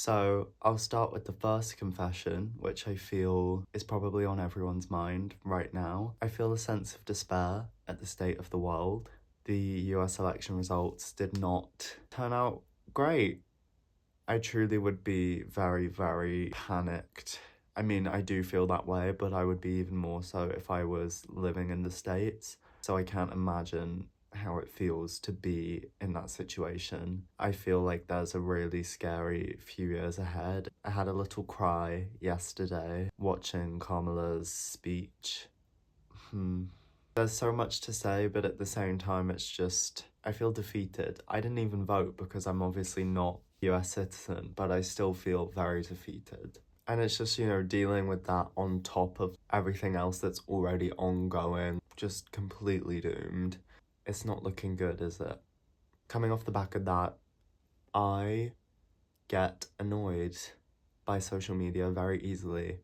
So I'll start with the first confession, which I feel is probably on everyone's mind right now. I feel a sense of despair at the state of the world. The US election results did not turn out great. I truly would be very, very panicked. I mean, I do feel that way, but I would be even more so if I was living in the States. So I can't imagine how it feels to be in that situation. I feel like there's a really scary few years ahead. I had a little cry yesterday watching Kamala's speech. There's so much to say, but at the same time, it's just, I feel defeated. I didn't even vote because I'm obviously not a US citizen, but I still feel very defeated. And it's just, dealing with that on top of everything else that's already ongoing, just completely doomed. It's not looking good, is it? Coming off the back of that, I get annoyed by social media very easily.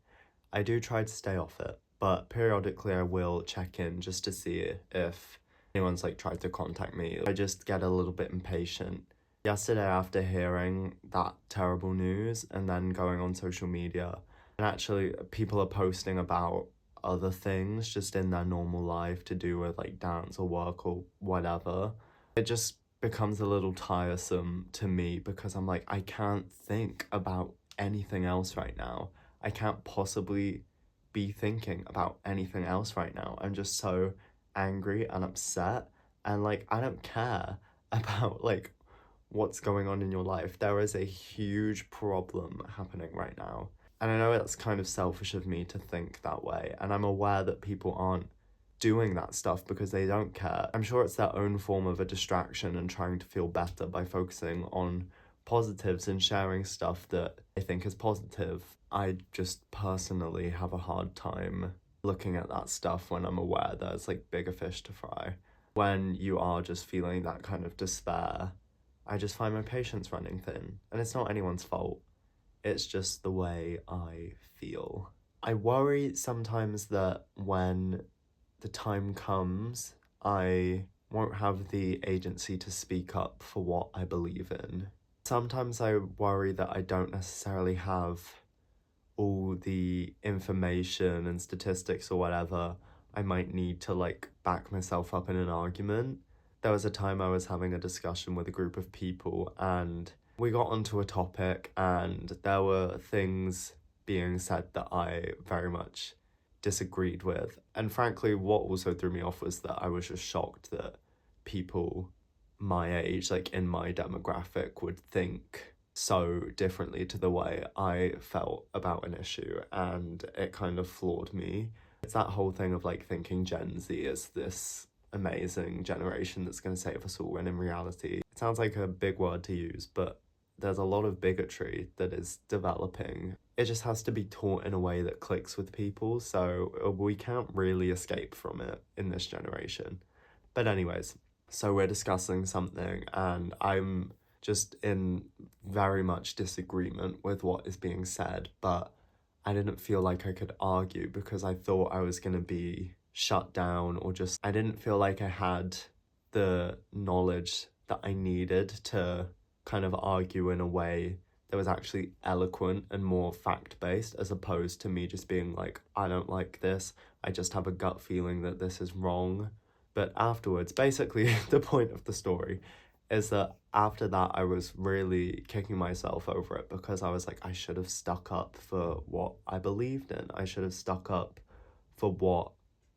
I do try to stay off it, but periodically I will check in just to see if anyone's tried to contact me. I just get a little bit impatient. Yesterday, after hearing that terrible news and then going on social media, and actually people are posting about other things just in their normal life to do with dance or work or whatever, it just becomes a little tiresome to me because I'm like, I can't think about anything else right now. I can't possibly be thinking about anything else right now. I'm just so angry and upset, and I don't care about what's going on in your life. There is a huge problem happening right now. And I know it's kind of selfish of me to think that way, and I'm aware that people aren't doing that stuff because they don't care. I'm sure it's their own form of a distraction and trying to feel better by focusing on positives and sharing stuff that I think is positive. I just personally have a hard time looking at that stuff when I'm aware there's bigger fish to fry. When you are just feeling that kind of despair, I just find my patience running thin. And it's not anyone's fault. It's just the way I feel. I worry sometimes that when the time comes, I won't have the agency to speak up for what I believe in. Sometimes I worry that I don't necessarily have all the information and statistics or whatever I might need to back myself up in an argument. There was a time I was having a discussion with a group of people and we got onto a topic and there were things being said that I very much disagreed with. And frankly, what also threw me off was that I was just shocked that people my age, in my demographic, would think so differently to the way I felt about an issue, and it kind of floored me. It's that whole thing of thinking Gen Z is this amazing generation that's going to save us all, and in reality, it sounds like a big word to use, but there's a lot of bigotry that is developing. It just has to be taught in a way that clicks with people, so we can't really escape from it in this generation. But anyways, so we're discussing something and I'm just in very much disagreement with what is being said, but I didn't feel like I could argue because I thought I was going to be shut down, or just I didn't feel like I had the knowledge that I needed to kind of argue in a way that was actually eloquent and more fact-based, as opposed to me just being I don't like this, I just have a gut feeling that this is wrong. But afterwards, basically the point of the story is that after that I was really kicking myself over it because I was I should have stuck up for what I believed in. I should have stuck up for what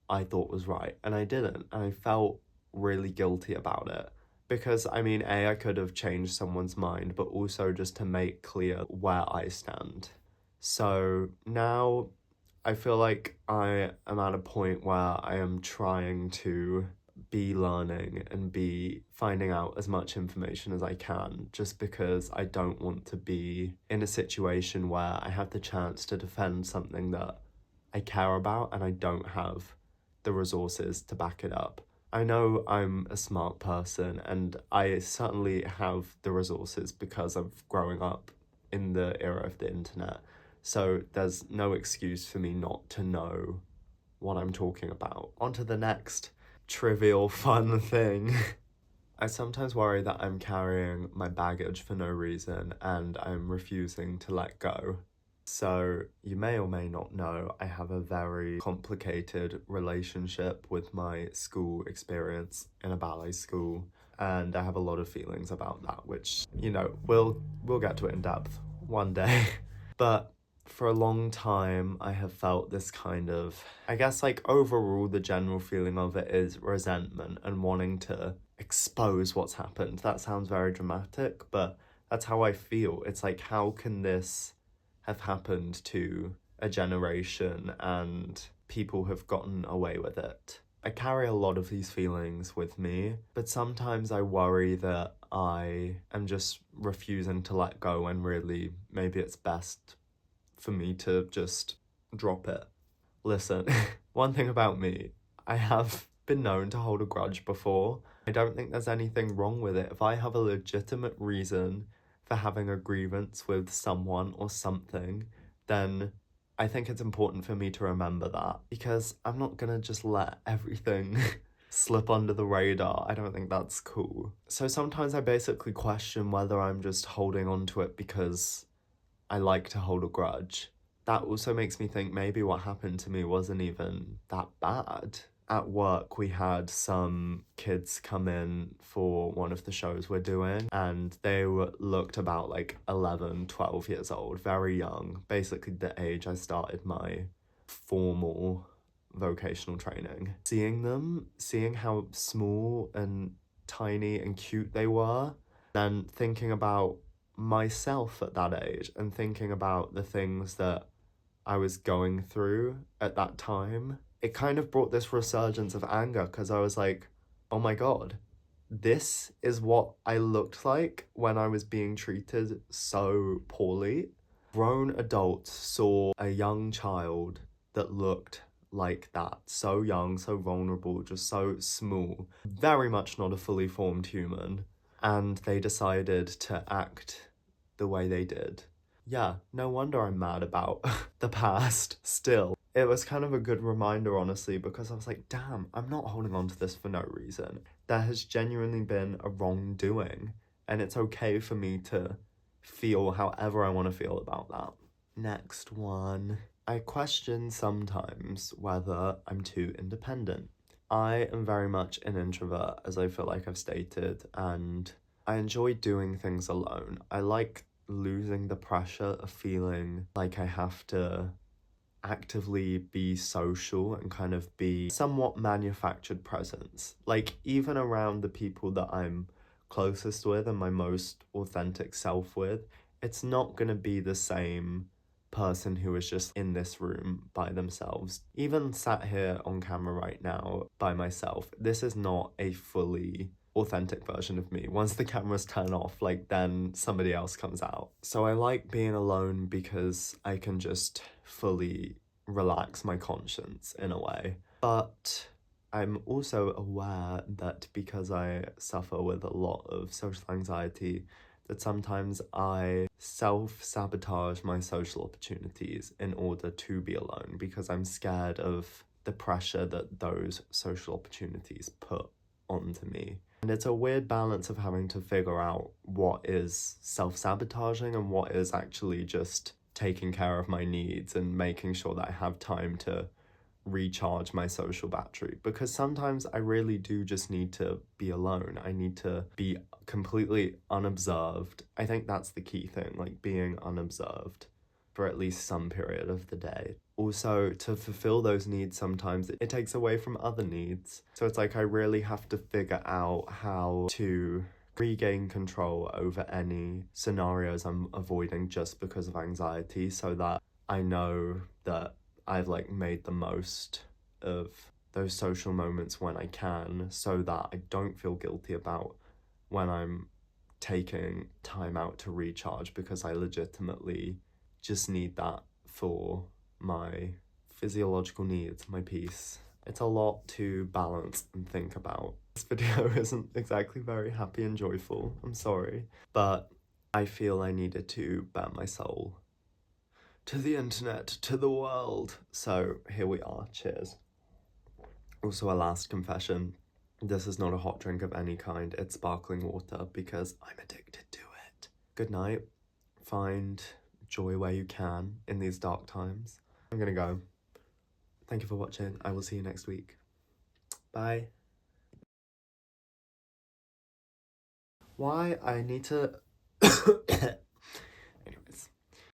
I thought was right, and I didn't, and I felt really guilty about it. Because, I mean, I could have changed someone's mind, but also just to make clear where I stand. So now I feel like I am at a point where I am trying to be learning and be finding out as much information as I can, just because I don't want to be in a situation where I have the chance to defend something that I care about and I don't have the resources to back it up. I know I'm a smart person and I certainly have the resources because of growing up in the era of the internet. So there's no excuse for me not to know what I'm talking about. On to the next trivial fun thing. I sometimes worry that I'm carrying my baggage for no reason and I'm refusing to let go. So, you may or may not know, I have a very complicated relationship with my school experience in a ballet school, and I have a lot of feelings about that, which, we'll get to it in depth one day. But for a long time, I have felt this kind of, I guess, like, overall, the general feeling of it is resentment and wanting to expose what's happened. That sounds very dramatic, but that's how I feel. It's like, how can this have happened to a generation and people have gotten away with it? I carry a lot of these feelings with me, but sometimes I worry that I am just refusing to let go when really maybe it's best for me to just drop it. Listen, one thing about me, I have been known to hold a grudge before. I don't think there's anything wrong with it. If I have a legitimate reason for having a grievance with someone or something, then I think it's important for me to remember that, because I'm not gonna just let everything slip under the radar. I don't think that's cool. So sometimes I basically question whether I'm just holding on to it because I like to hold a grudge. That also makes me think maybe what happened to me wasn't even that bad. At work, we had some kids come in for one of the shows we're doing, and looked about like 11, 12 years old, very young, basically the age I started my formal vocational training. Seeing them, seeing how small and tiny and cute they were, then thinking about myself at that age and thinking about the things that I was going through at that time, it kind of brought this resurgence of anger, because I was like, oh my God, this is what I looked like when I was being treated so poorly. Grown adults saw a young child that looked like that, so young, so vulnerable, just so small, very much not a fully formed human, and they decided to act the way they did. Yeah, no wonder I'm mad about the past still. It was kind of a good reminder, honestly, because I was like, damn, I'm not holding on to this for no reason. There has genuinely been a wrongdoing, and it's okay for me to feel however I want to feel about that. Next one. I question sometimes whether I'm too independent. I am very much an introvert, as I feel like I've stated, and I enjoy doing things alone. I like losing the pressure of feeling like I have to actively be social and kind of be somewhat manufactured presence. Like, even around the people that I'm closest with and my most authentic self with, it's not gonna be the same person who is just in this room by themselves. Even sat here on camera right now by myself, this is not a fully authentic version of me. Once the cameras turn off, like, then somebody else comes out. So I like being alone because I can just fully relax my conscience in a way. But I'm also aware that because I suffer with a lot of social anxiety, that sometimes I self-sabotage my social opportunities in order to be alone, because I'm scared of the pressure that those social opportunities put onto me. And it's a weird balance of having to figure out what is self-sabotaging and what is actually just taking care of my needs and making sure that I have time to recharge my social battery, because sometimes I really do just need to be alone. I need to be completely unobserved. I think that's the key thing, like being unobserved for at least some period of the day. Also, to fulfill those needs, sometimes it takes away from other needs. So it's like I really have to figure out how to regain control over any scenarios I'm avoiding just because of anxiety, so that I know that I've like made the most of those social moments when I can, so that I don't feel guilty about when I'm taking time out to recharge, because I legitimately just need that for my physiological needs, my peace. It's a lot to balance and think about. This video isn't exactly very happy and joyful, I'm sorry, but I feel I needed to bare my soul to the internet, to the world. So here we are, cheers. Also, a last confession. This is not a hot drink of any kind, it's sparkling water because I'm addicted to it. Good night. Find joy where you can in these dark times. I'm gonna go. Thank you for watching. I will see you next week. Bye. Why? I need to